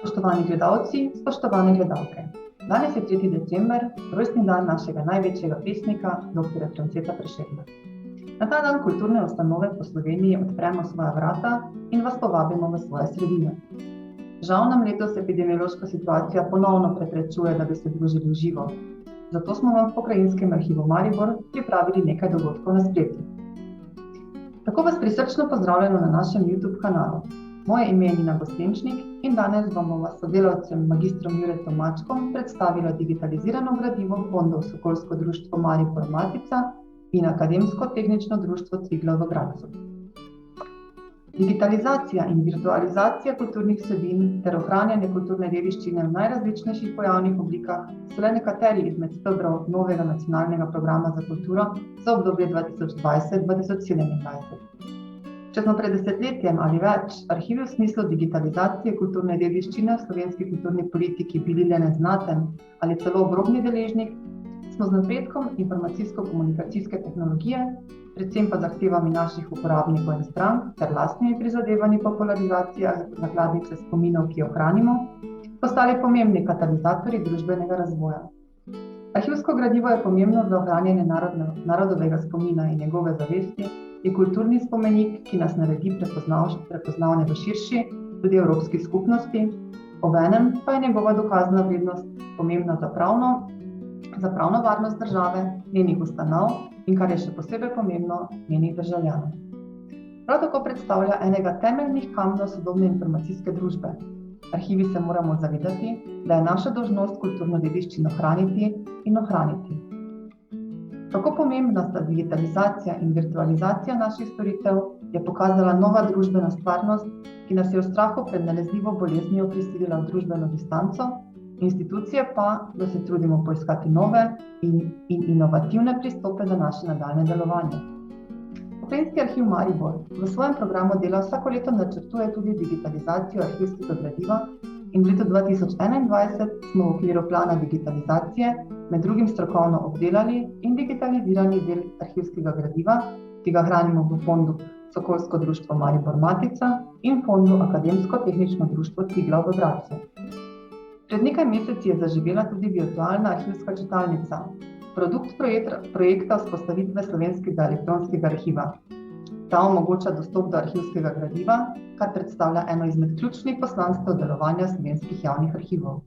Spoštovani gledalci, spoštovane gledalke. Danes je 3. december, rojstni dan našega največjega pesnika, dr. Franceta Prešerna. Na ta dan kulturne ustanove po Sloveniji odpremo svoja vrata in vas povabimo v svoje sredine. Žal nam letos epidemiološka situacija ponovno preprečuje, da bi se družili v živo. Zato smo vam v Pokrajinskem arhivu Maribor pripravili nekaj dogodkov na spletu. Tako vas prisrčno pozdravljamo na našem YouTube kanalu. Moje ime je Nina Gostinčnik in danes bomo vas sodelavcem magistrom Juretom Mačkom predstavila digitalizirano gradivo fondov Sokolsko društvo Maribor Matica in Akademsko-tehnično društvo Triglav v Gradcu. Digitalizacija in virtualizacija kulturnih vsebin ter ohranjanje kulturne dediščine v najrazličnejših pojavnih oblikah so le nekateri izmed stebrov novega nacionalnega programa za kulturo za obdobje 2020-2027. Če smo pred desetletjem ali več arhivi v smislu digitalizacije kulturne dediščine v slovenski kulturni politiki bili le neznaten ali celo obrobni deležnik, smo z napredkom informacijsko-komunikacijske tehnologije, predvsem pa zahtevami naših uporabnikov in strank ter lastnimi prizadevanji popularizacije nakladnice spominov, ki jo ohranimo, postali pomembni katalizatorji družbenega razvoja. Arhivsko gradivo je pomembno za ohranjanje narodovega spomina in njegove zavesti, je kulturni spomenik, ki nas naredi prepoznavne v širši, tudi evropski skupnosti, obenem pa je njegova dokazna vrednost pomembna za pravno varnost države, njenih ustanov in, kar je še posebej pomembno, njenih državljanov. Prav tako predstavlja enega temeljnih kamnov sodobne informacijske družbe. Arhivi se moramo zavedati, da je naša dolžnost kulturno dediščino hraniti in ohraniti. Kako pomembna sta digitalizacija in virtualizacija naših storitev, je pokazala nova družbena stvarnost, ki nas je v strahu pred nalezljivo boleznijo prisilila v družbeno distanco, institucije pa, da se trudimo poiskati nove in inovativne pristope za naše nadaljnje delovanje. Pokrajinski arhiv Maribor v svojem programu dela vsako leto načrtuje tudi digitalizacijo arhivskega gradiva in v letu 2021 smo v okviru plana digitalizacije med drugim strokovno obdelali in digitalizirani del arhivskega gradiva, ki ga hranimo v fondu Sokolsko društvo Maribor Matica in fondu Akademsko-tehnično društvo Triglav v Gradcu. Pred nekaj meseci je zaživela tudi virtualna arhivska čitalnica, produkt projekta vzpostavitve slovenskega elektronskega arhiva. Ta omogoča dostop do arhivskega gradiva, kar predstavlja eno izmed ključnih poslanstev delovanja slovenskih javnih arhivov.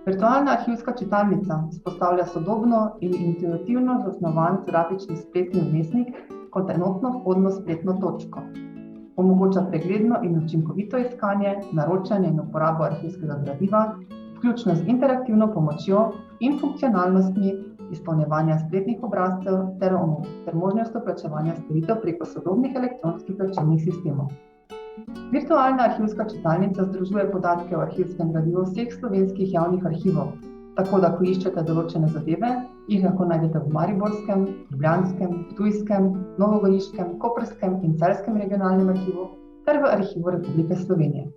Virtualna arhivska čitalnica vzpostavlja sodobno in intuitivno zasnovan grafični spletni vmesnik kot enotno vhodno spletno točko. Omogoča pregledno in učinkovito iskanje, naročanje in uporabo arhivskega gradiva, vključno z interaktivno pomočjo in funkcionalnostmi izpolnjevanja spletnih obrazcev ter možnostjo plačevanja storitev preko sodobnih elektronskih plačilnih sistemov. Virtualna arhivska čitalnica združuje podatke o arhivskem gradivu vseh slovenskih javnih arhivov, tako da, ko iščete določene zadeve, jih lahko najdete v mariborskem, ljubljanskem, ptujskem, novogoriškem, koprskem in celjskem regionalnem arhivu ter v Arhivu Republike Slovenije.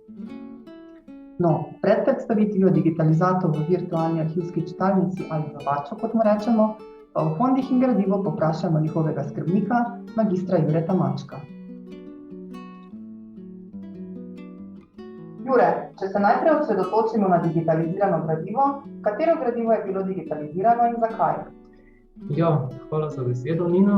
Pred predstavitvijo digitalizatov v virtualni arhivski čitalnici ali v vaču, kot mu rečemo, pa v fondih in gradivo povprašamo njihovega skrbnika, magistra Jureta Mačka. Jure, če se najprej osredotočimo na digitalizirano gradivo, katero gradivo je bilo digitalizirano in zakaj? Ja, hvala za besedo, Nina.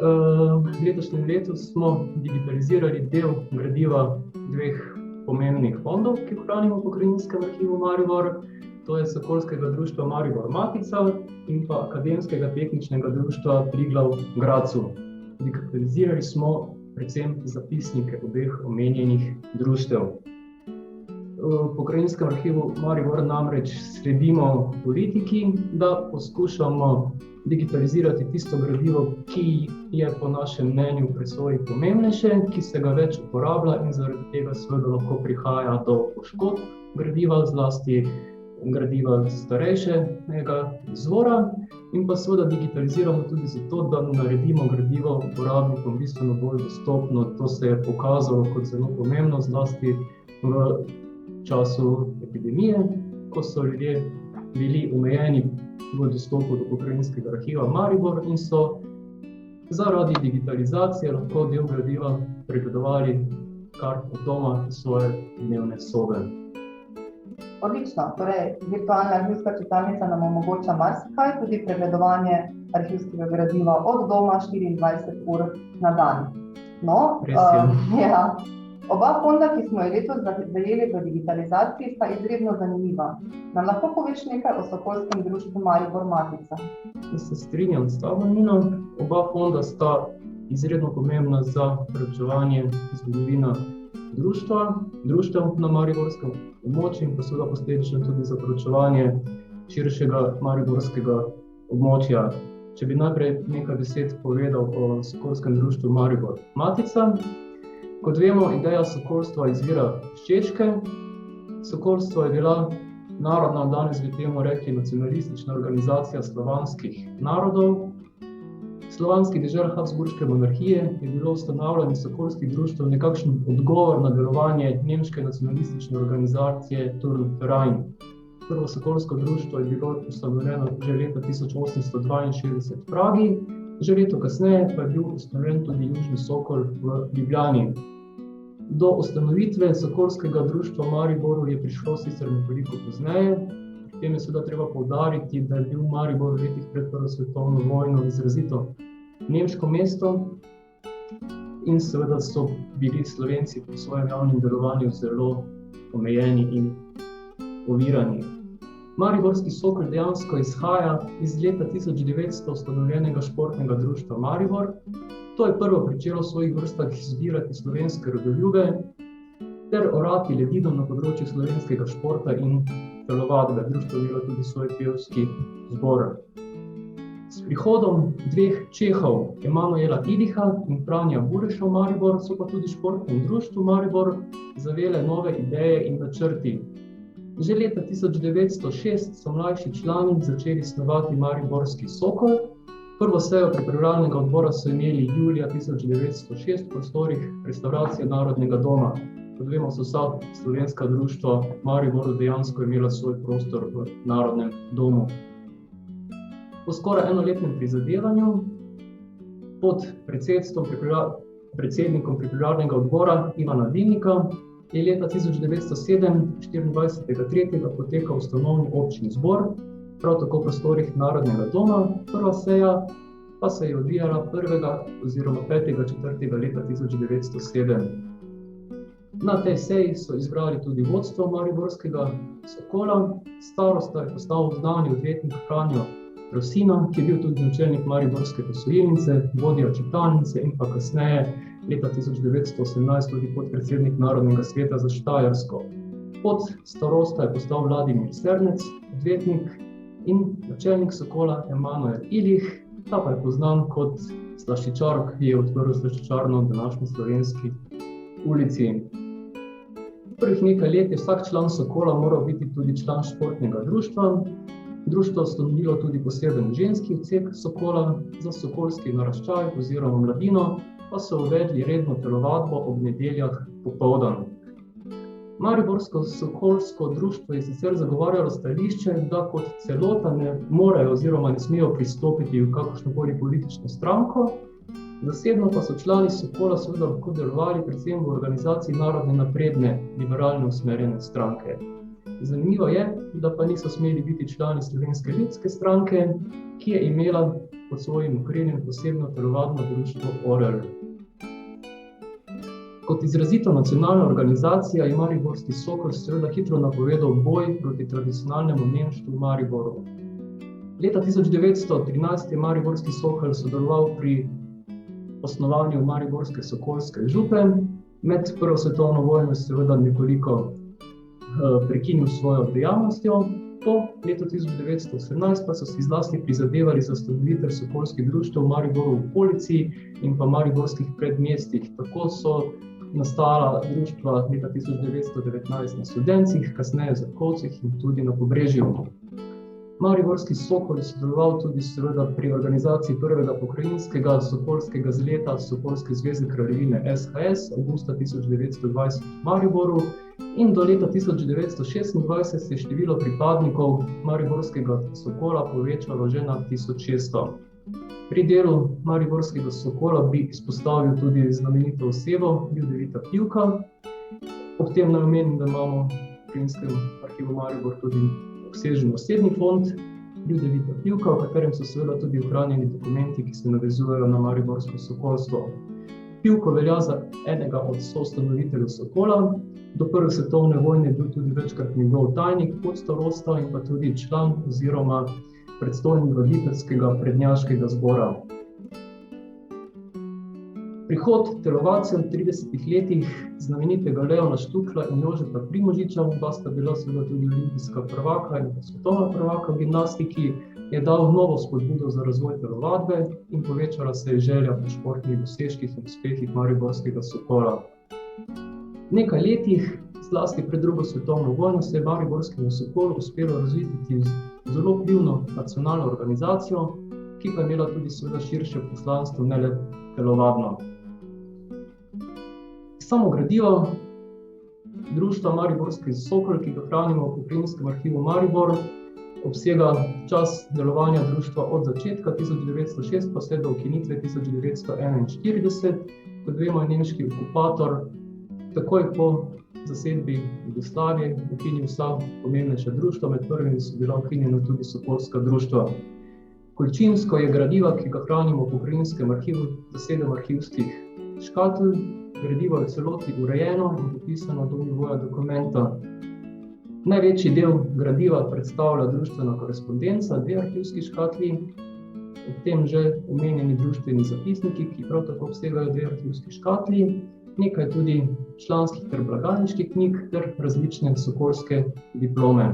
V letošnjem letu smo digitalizirali del gradiva dveh pomembnih fondov, ki hranimo v Pokrajinskem arhivu Maribor, to je Sokolskega društva Maribor Matica in pa Akademskega tehničnega društva Triglav v Gradcu. Digitalizirali smo predvsem zapisnike obeh omenjenih društev. V Pokrajinskem arhivu Maribor namreč sledimo politiki, da poskušamo digitalizirati tisto gradivo, ki je po našem mnenju v presoji pomembnejše, ki se ga več uporablja in zaradi tega seveda lahko prihaja do poškodb gradiva, zlasti gradiva starejšega izvora, in pa seveda digitaliziramo tudi zato, da naredimo gradivo uporabnikom bistveno bolj dostopno. To se je pokazalo kot zelo pomembno, zlasti v času epidemije, ko so ljudje bili omejeni v dostopu do Pokrajinskega arhiva Maribor in so zaradi digitalizacije lahko del gradiva pregledovali kar od doma svoje dnevne sobe. Odlično, torej virtualna arhivska čitalnica nam omogoča marsikaj, tudi pregledovanje arhivskega gradiva od doma 24 ur na dan. No, ja. Oba fonda, ki smo jo letos zajeli v digitalizaciji, sta izredno zanimiva. Nam lahko poveš nekaj o Sokolskem društvu Maribor Matica? Se strinjam s tabo, Nina. Oba fonda sta izredno pomembna za preučevanje zgodovine društev na mariborskem območju in pa seveda posledično tudi za preučevanje širšega mariborskega območja. Če bi najprej nekaj besed povedal o Sokolskem društvu Maribor Matica. Kot vemo, ideja sokolstva izvira iz Češke. Sokolstvo je bila narodna, danes bi temu rekli nacionalistična organizacija slovanskih narodov. Slovanski dežel Habsburške monarhije je bilo ustanavljanje sokolskih društev nekakšen odgovor na delovanje nemške nacionalistične organizacije Turnverein. Prvo sokolsko društvo je bilo ustanovljeno že leta 1862 v Pragi, že leto kasneje pa je bil ustanovljen tudi Južni Sokol v Ljubljani. Do ustanovitve Sokolskega društva v Mariboru je prišlo sicer nekoliko pozneje. Pri tem je seveda treba poudariti, da je bil Maribor v letih pred Prvo svetovno vojno izrazito nemško mesto in seveda so bili Slovenci po svojem javnem delovanju zelo omejeni in ovirani. Mariborski Sokol dejansko izhaja iz leta 1900 ustanovljenega športnega društva Maribor. To je prvo pričelo v svojih vrstah zbirati slovenske rodoljube ter orati ledino na področju slovenskega športa in telovadbe. Društvo je imelo tudi svoj pevski zbor. S prihodom dveh Čehov, Emanuela Idiha in Franja Bureša v Maribor, so pa tudi športnem društvu Maribor zavele nove ideje in načrti. Že leta 1906 so mlajši člani začeli snovati Mariborski Sokol. Prvo sejo pripravljalnega odbora so imeli julija 1906 v prostorih Restavracije Narodnega doma. Kot vemo, so vsa slovenska društva v Mariboru dejansko imela svoj prostor v Narodnem domu. Po skoraj enoletnem prizadevanju pod predsednikom pripravljalnega odbora Ivana Dimnika je leta 1907, 24.3. potekal ustanovni občni zbor, prav tako v prostorih Narodnega doma. Prva seja pa se je odvijala 1. oziroma 5.4. leta 1907. Na tej seji so izbrali tudi vodstvo Mariborskega Sokola. Starosta je postal znani odvetnik Franjo Rosina, ki je bil tudi načelnik Mariborske posojilnice, vodja čitalnice in pa kasneje leta 1918 tudi podpredsednik Narodnega sveta za Štajersko. Pod starosta je postal Vladimir Sernec, odvetnik, in načelnik Sokola Emanuel Idih, ta pa je poznan kot slaščičar, ki je odprl slaščičarno v današnji Slovenski ulici. Prvih nekaj let je vsak član Sokola moral biti tudi član športnega društva. Društvo je ustanovilo tudi poseben ženski odsek Sokola, za sokolski naraščaj oziroma mladino pa so uvedli redno telovadbo ob nedeljah popoldan. Mariborsko sokolsko društvo je sicer zagovarjalo stališče, da kot celota ne morejo oziroma ne smejo pristopiti v kakršnokoli politično stranko. Zasebno pa so člani Sokola seveda lahko delovali predvsem v organizaciji narodne napredne, liberalno usmerjene stranke. Zanimivo je, da pa niso smeli biti člani Slovenske ljudske stranke, ki je imela pod svojim okriljem posebno telovadno društvo Orel. Kot izrazito nacionalna organizacija je Mariborski Sokol seveda hitro napovedal boj proti tradicionalnemu nemštvu v Mariboru. Leta 1913 je Mariborski Sokol sodeloval pri osnovanju Mariborske sokolske župe. Med Prvo svetovno vojno seveda nekoliko prekinil svojo dejavnostjo. Po letu 1918 pa so si zlasti prizadevali za ustanovitev sokolskih društev v Mariboru v okolici in pa mariborskih predmestjih. Tako so nastala društva leta 1919 na Studencih, kasneje v Zrkovcih in tudi na Pobrežju. Mariborski Sokol je sodeloval tudi seveda pri organizaciji prvega pokrajinskega sokolskega zleta Sokolske zveze kraljevine SHS avgusta 1920 v Mariboru in do leta 1926 se je število pripadnikov Mariborskega Sokola povečalo že na 1600. Pri delu Mariborskega Sokola bi izpostavil tudi znamenito osebo Ljudevita Pivka. Ob tem naj omenim, da imamo Pokrajinskem arhivu Maribor tudi obsežen osebni fond Ljudevita Pivka, v katerem so seveda tudi ohranjeni dokumenti, ki se navezujejo na mariborsko sokolstvo. Pivko velja za enega od soustanoviteljev Sokola. Do prve svetovne vojne je bil tudi večkrat njegov tajnik, podstarosta in pa tudi član oziroma predstojnik voditeljskega prednjaškega zbora. Prihod telovadcev v 30 letih znamenitega Leona Štukla in Jožeta Primožiča, oba sta bila seveda tudi olimpijska prvaka in svetovna prvaka v gimnastiki, je dal novo spodbudo za razvoj telovadbe in povečala se je želja po športnih dosežkih in uspehih mariborskega Sokola. V nekaj letih, zlasti pred drugo svetovno vojno, se je mariborskemu Sokolu uspelo razviti zelo vplivno nacionalno organizacijo, ki pa je imela tudi seveda širše poslanstvo, ne le telovadno. Samo gradivo društva Mariborski Sokol, ki ga hranimo v Pokrajinskem arhivu Maribor, obsega čas delovanja društva od začetka 1906 pa vse do ukinitve 1941, kot vemo, je nemški okupator takoj po zasedbi Jugoslavije ukinil vsa pomembnejša društva, med prvimi so bila ukinjena tudi sokolska društva. Količinsko je gradiva, ki ga hranimo v Pokrajinskem arhivu, za 7 arhivskih škatl. Gradivo je v celoti urejeno in popisano do nivoja dokumenta. Največji del gradiva predstavlja društvena korespondenca, 2 arhivski škatli, ob tem že omenjeni društveni zapisniki, ki prav tako obsegajo 2 arhivski škatli, nekaj tudi članskih ter blagajniških knjig ter različne sokolske diplome.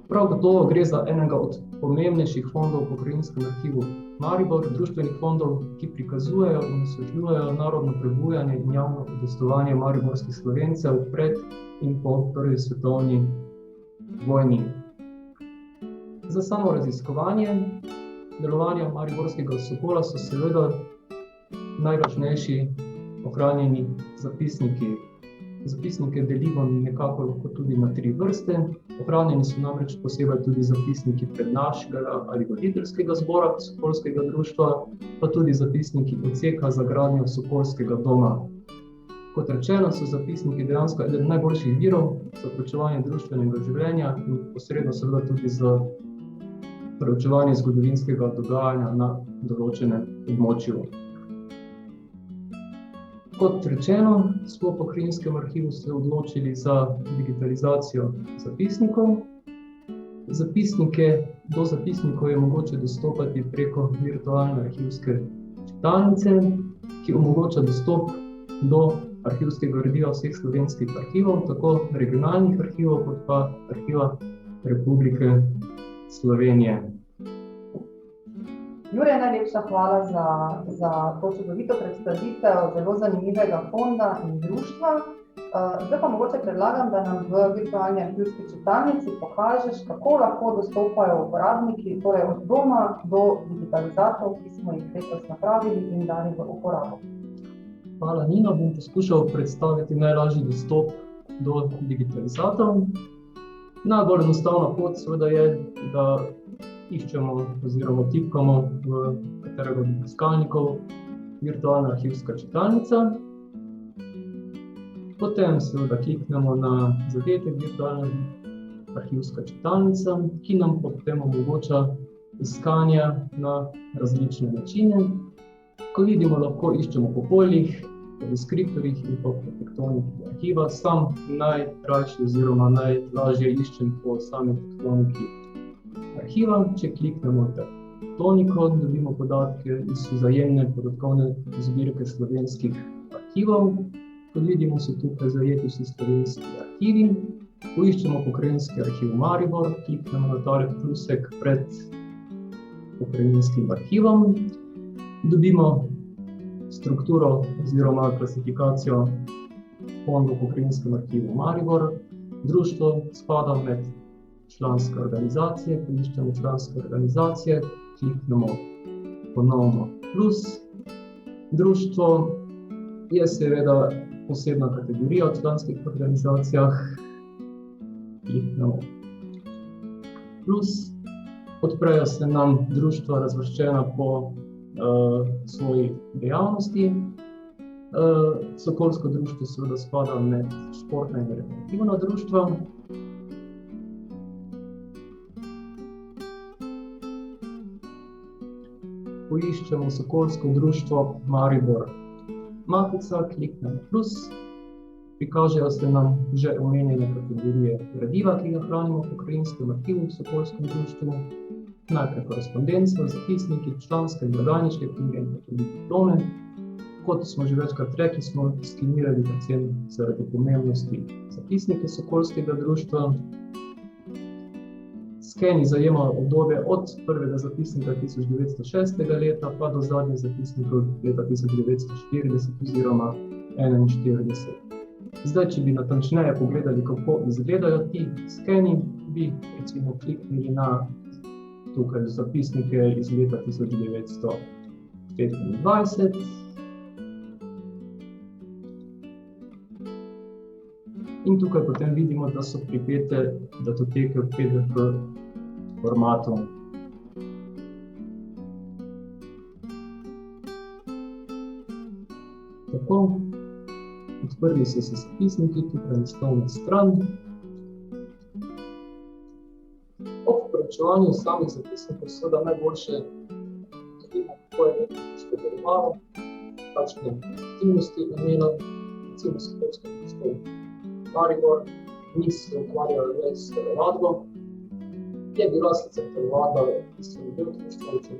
Prav gotovo gre za enega od pomembnejših fondov v Pokrajinskem arhivu Maribor, društvenih fondov, ki prikazujejo in osvetljujejo narodno prebujanje in javno udejstvovanje mariborskih Slovencev pred in po prvi svetovni vojni. Za samo raziskovanje delovanja mariborskega Sokola so seveda najvažnejši ohranjeni zapisniki. Zapisnike delimo nekako lahko tudi na 3 vrste. Ohranjeni so namreč posebej tudi zapisniki prednjaškega ali voditeljskega zbora Sokolskega društva, pa tudi zapisniki odseka za gradnjo Sokolskega doma. Kot rečeno, so zapisniki dejansko eden najboljših virov za preučevanje društvenega življenja in posredno seveda tudi za preučevanje zgodovinskega dogajanja na določenem območju. Kot rečeno, smo v Pokrajinskem arhivu se odločili za digitalizacijo zapisnikov. Do zapisnikov je mogoče dostopati preko virtualne arhivske čitalnice, ki omogoča dostop do arhivskega gradiva vseh slovenskih arhivov, tako regionalnih arhivov kot pa Arhiva Republike Slovenije. Jure, najlepša hvala za to čudovito predstavitev zelo zanimivega fonda in društva. Zdaj pa mogoče predlagam, da nam v virtualni arhivski čitalnici pokažeš, kako lahko dostopajo uporabniki, torej od doma do digitalizatorov, ki smo jih letos napravili in dali v uporabo. Hvala, Nina. Bom poskušal predstaviti najlažji dostop do digitalizatorov. Najbolj enostavna pot seveda je, da iščemo oziroma tipkamo v katerega od iskalnikov virtualna arhivska čitalnica. Potem seveda kliknemo na zadetek virtualna arhivska čitalnica, ki nam potem omogoča iskanje na različne načine. Ko vidimo, lahko iščemo po poljih, po deskriptorjih in po tektoniki arhiva. Sam najkrajši oziroma najlažje iščem po sami tektoniki arhiva. Če kliknemo tektoniko, dobimo podatke iz vzajemne podatkovne zbirke slovenskih arhivov. Kot vidimo, so tukaj zajeti vsi slovenski arhivi. Poiščemo Pokrajinski arhiv Maribor, kliknemo na tale plusek pred Pokrajinskim arhivom. Dobimo strukturo oziroma klasifikacijo fondov v Pokrajinskem arhivu Maribor. Društvo spada med članske organizacije, poiščemo članske organizacije, kliknemo ponovno plus. Društvo je seveda posebna kategorija v članskih organizacijah, kliknemo plus. Odprejo se nam društva razvrščena po svoji dejavnosti. Sokolsko društvo seveda spada med športna in rekreativna društva. Poiščemo Sokolsko društvo Maribor Matica, kliknemo plus, prikažejo se nam že omenjene kategorije gradiva, ki ga hranimo v pokrajinskem arhivu v Sokolskem društvu, najprej korespondenca, zapisniki, članske in blagajniške knjige in tudi diplome. Kot smo že večkrat rekli, smo skenirali predvsem zaradi pomembnosti zapisnike Sokolskega društva. Skeni zajemajo obdobje od prvega zapisnika 1906. leta pa do zadnjih zapisnikov leta 1940 oziroma 1941. Zdaj, če bi natančneje pogledali, kako izgledajo ti skeni, bi recimo kliknili na tukaj zapisnike iz leta 1925. In tukaj potem vidimo, da so pripete datoteke v PDF formatu. Tako, odprli so se zapisniki, tukaj naslovna stran. Ob preučevanju samih zapisnikov seveda najboljše vidimo, kako je nekaj delovalo, kakšne aktivnosti imelo, recimo Sokolsko društvo Maribor, ni se ukvarjala le s telovadbo. Je bila sicer telovadba bistveni del društva, recimo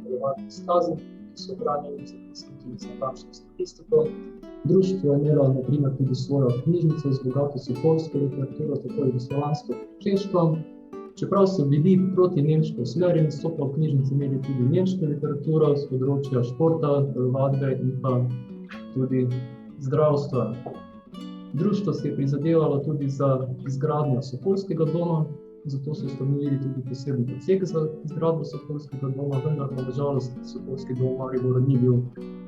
telovadni stazi, ki so hranjeni zapisniki z natančno statistiko. Društvo je imelo na primer tudi svojo knjižnico z bogato sokolsko literaturo, tako jugoslovansko kot češko. Čeprav so bili proti nemško usmerjeni, so pa v knjižnici imeli tudi nemško literaturo z področja športa, telovadbe in pa tudi zdravstva. Društvo se je prizadevalo tudi za izgradnjo Sokolskega doma, zato so ustanovili tudi poseben odsek za izgradnjo Sokolskega doma, vendar pa na žalost Sokolski dom Maribor ni bil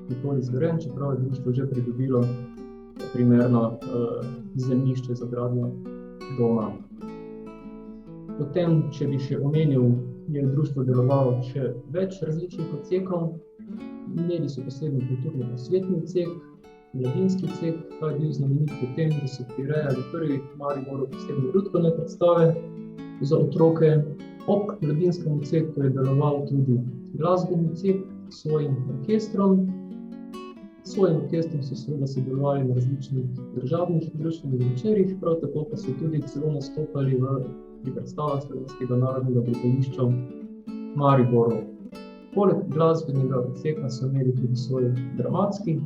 nikoli zgrajen, čeprav je društvo že pridobilo primerno zemljišče za gradnjo doma. Potem, če bi še omenil, je društvo delovalo še več različnih odsekov. Imeli so posebno kulturno-prosvetni odsek, mladinski odsek, ta je bil znamenit po tem, da so prirejali prvi v Mariboru posebne lutkovne predstave za otroke. Ob mladinskem odseku je deloval tudi glasbeni odsek s svojim orkestrom. S svojim orkestrom so seveda sodelovali na različnih državnih društvenih večerih, prav tako pa so tudi celo nastopali pri predstavah Slovenskega narodnega gledališča v Mariboru. Poleg glasbenega odseka so imeli tudi svoj dramski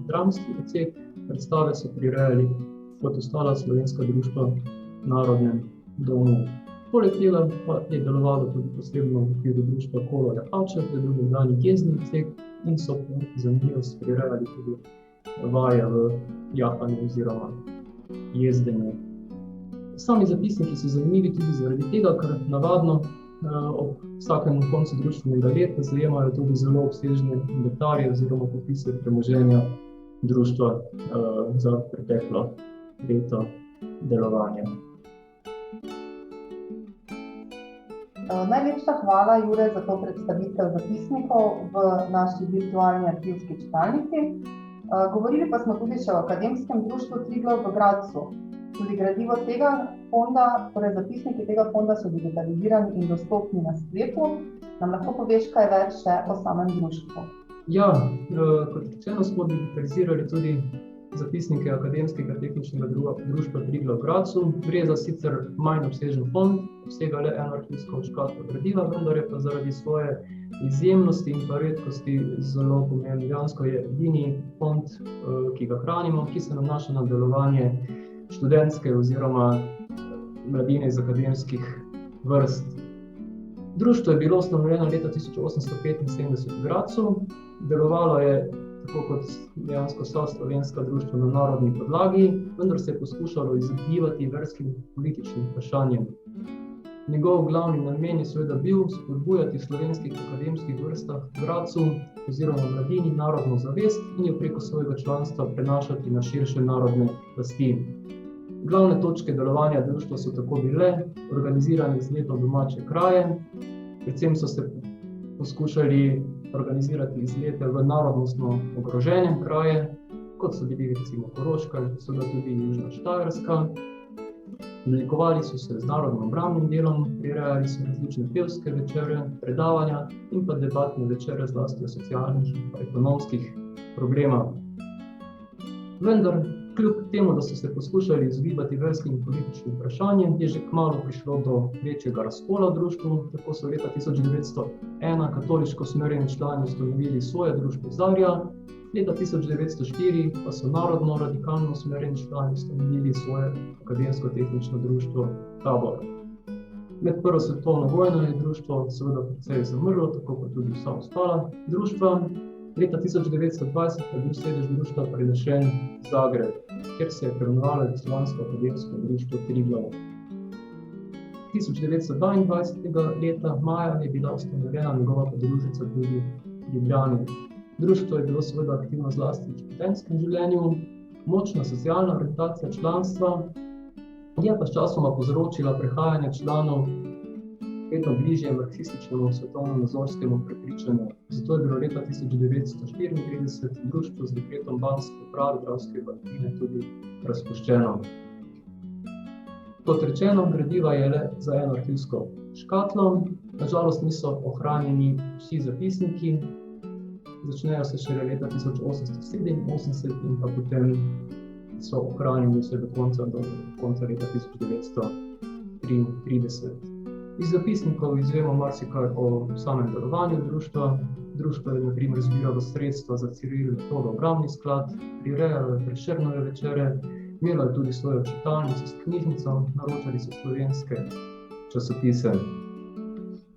odsek, predstave so prirejali kot ostala slovenska društva v Narodnem domu. Poleg tega pa je delovalo tudi posebno v okviru društva Kolo Jahačev, to je bil nekdanji jezdni odsek in so po zanimivost prirejali tudi vaje v jahanju oziroma jezdenju. Sami zapisniki so zanimivi tudi zaradi tega, ker navadno ob vsakem koncu društvenega leta zajemajo tudi zelo obsežne inventarje oziroma popise premoženja društva za preteklo leto delovanja. Najlepša hvala, Jure, za to predstavitev zapisnikov v naši virtualni arhivski čitalnici. Govorili pa smo tudi še o Akademskem društvu Triglav v Gradcu. Tudi gradivo tega fonda, torej zapisniki tega fonda so digitalizirani in dostopni na spletu. Nam lahko poveš kaj več še o samem društvu? Ja, kot rečeno smo digitalizirali tudi zapisnike Akademskega tehničnega društva Triglav v Gradcu. Gre za sicer manj obsežen fond, obsega le eno arhivsko škatlo gradiva, vendar je pa zaradi svoje izjemnosti in pa redkosti zelo pomemben. Dejansko je edini fond, ki ga hranimo, ki se nanaša na delovanje študentske oziroma mladine iz akademskih vrst. Društvo je bilo ustanovljeno leta 1875 v Gradcu. Delovalo je tako kot dejansko vsa slovenska društva na narodni podlagi, vendar se je poskušalo izogibati verskim političnim vprašanjem. Njegov glavni namen je seveda bil spodbujati v slovenskih akademskih vrstah v Gradcu oziroma mladini narodno zavest in jo preko svojega članstva prenašati na širše narodne plasti. Glavne točke delovanja društva so tako bile organizirane z letom domače kraje, predvsem so se poskušali organizirati izlete v narodnostno ogroženem kraje, kot so bili recimo Koroška in seveda tudi Južna Štajerska. Odlikovali so se z narodno-obrambnim delom, prirejali so različne pevske večere, predavanja in pa debatne večere zlasti o socialnih in ekonomskih problemah. Vendar, kljub temu, da so se poskušali izogibati verskim in političnim vprašanjem, je že kmalu prišlo do večjega razkola v društvu. Tako so leta 1901 katoliško usmerjeni člani ustanovili svoje društvo Zarja, leta 1904 pa so narodno-radikalno usmerjeni člani ustanovili svoje akademsko-tehnično društvo Tabor. Med prvo svetovno vojno je društvo seveda precej zamrlo, tako kot tudi vsa ostala društva. Leta 1920 je bil sedež društva prenešen v Zagreb, kjer se je preimenovalo Jugoslovansko akademsko društvo Triglav. 1922. leta maja je bila ustanovljena njegova podružnica tudi v Ljubljani. Društvo je bilo seveda aktivno zlasti v študentskem življenju, močna socialna orientacija članstva je pa sčasoma povzročila prehajanje članov vedno bližje marksističnemu svetovno-nazorskemu prepričanju. Zato je bilo leta 1934 društvo z dekretom Banske uprave Dravske Banke tudi razpuščeno. Kot rečeno, gradiva je le za eno arhivsko škatlo. Na žalost niso ohranjeni vsi zapisniki. Začnejo se šele leta 1887 in pa potem so ohranjeni vse do konca leta 1933. Iz zapisnikov izvemo marsikaj o samem delovanju društva. Društvo je na primer zbiralo sredstva za Ciril Metodov obrambni sklad, prirejalo je Prešernove večere, imelo je tudi svojo čitalnico s knjižnico, naročali so slovenske časopise.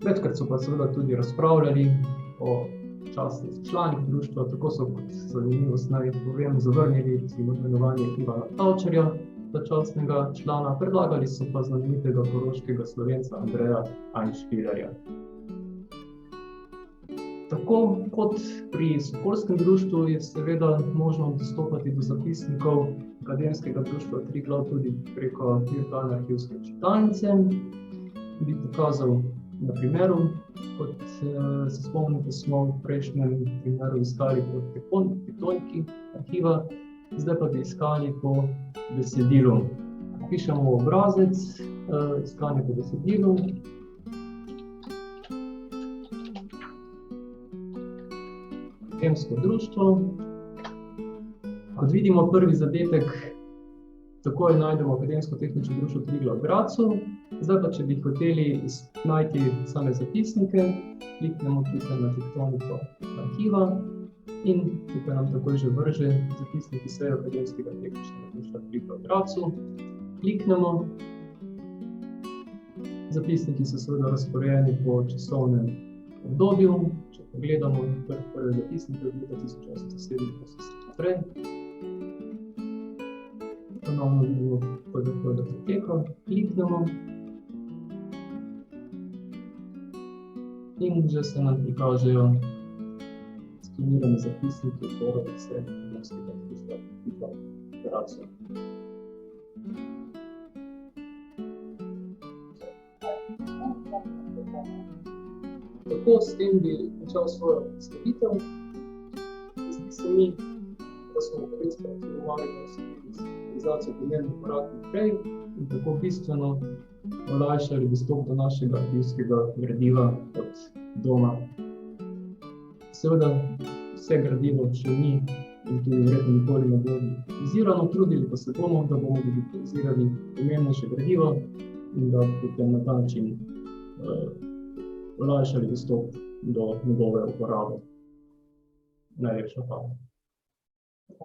Večkrat so pa seveda tudi razpravljali o častnih članih društva, tako so kot zanimivost naj povem zavrnili recimo imenovanje Ivana Tavčarja za častnega člana, predlagali so pa znamenitega koroškega Slovenca Andreja Einspielerja. Tako kot pri Sokolskem društvu je seveda možno dostopati do zapisnikov akademskega društva Triglav tudi preko virtualne arhivske čitalnice. Bi pokazal na primeru, kot se spomnite, smo v prejšnjem primeru iskali po tektoniki arhiva, zdaj pa bi iskali po besedilu. Pišemo obrazec, iskanje po besedilu. Akademsko društvo. Kot vidimo, prvi zadetek takoj najdemo Akademsko-tehnično društvo Triglav v Gradcu. Zdaj pa, če bi hoteli najti same zapisnike, kliknemo tukaj na tektoniko arhiva in tukaj nam takoj že vrže zapisniki seje Akademskega tehničnega društva Triglav v Gradcu. Kliknemo. Zapisniki so seveda razporejeni po časovnem obdobju. Če pogledamo prve zapisnike od leta 1887 naprej, ponovno vidimo datoteko, kliknemo in že se nam prikažejo skenirane zapisnike porodice Akademskega društva Triglav v Gradcu. Tako s tem bi končal svojo predstavitev. Zdi se mi, da smo res potrebovali civilizacijo pomembno korak naprej in tako bistveno olajšali dostop do našega arhivskega gradiva od doma. Seveda vse gradivo še ni in tudi verjetno nikoli ne bo digitalizirano, trudili pa se bomo, da bomo digitalizirali pomembnejše gradivo in da potem na ta način olajšali dostop do njegove uporabe. Najlepša hvala.